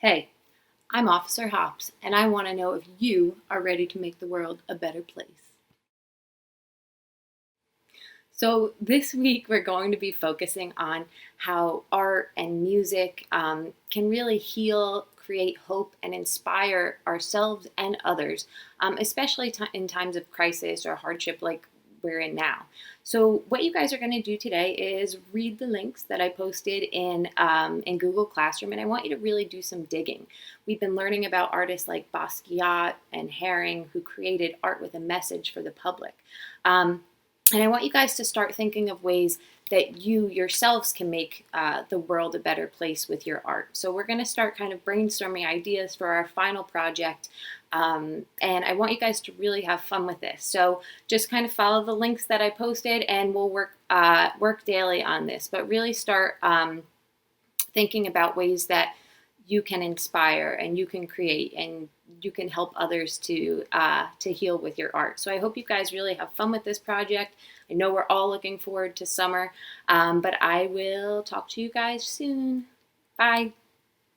Hey, I'm Officer Hops, and I want to know if you are ready to make the world a better place. So, this week we're going to be focusing on how art and music can really heal, create hope, and inspire ourselves and others, especially in times of crisis or hardship like we're in now. So, what you guys are going to do today is read the links that I posted in Google Classroom, and I want you to really do some digging. We've been learning about artists like Basquiat and Herring, who created art with a message for the public. And I want you guys to start thinking of ways that you yourselves can make the world a better place with your art. So we're going to start kind of brainstorming ideas for our final project. And I want you guys to really have fun with this. So just kind of follow the links that I posted, and we'll work daily on this. But really start thinking about ways that you can inspire and you can create and you can help others to heal with your art. So I hope you guys really have fun with this project. I know we're all looking forward to summer, but I will talk to you guys soon. Bye.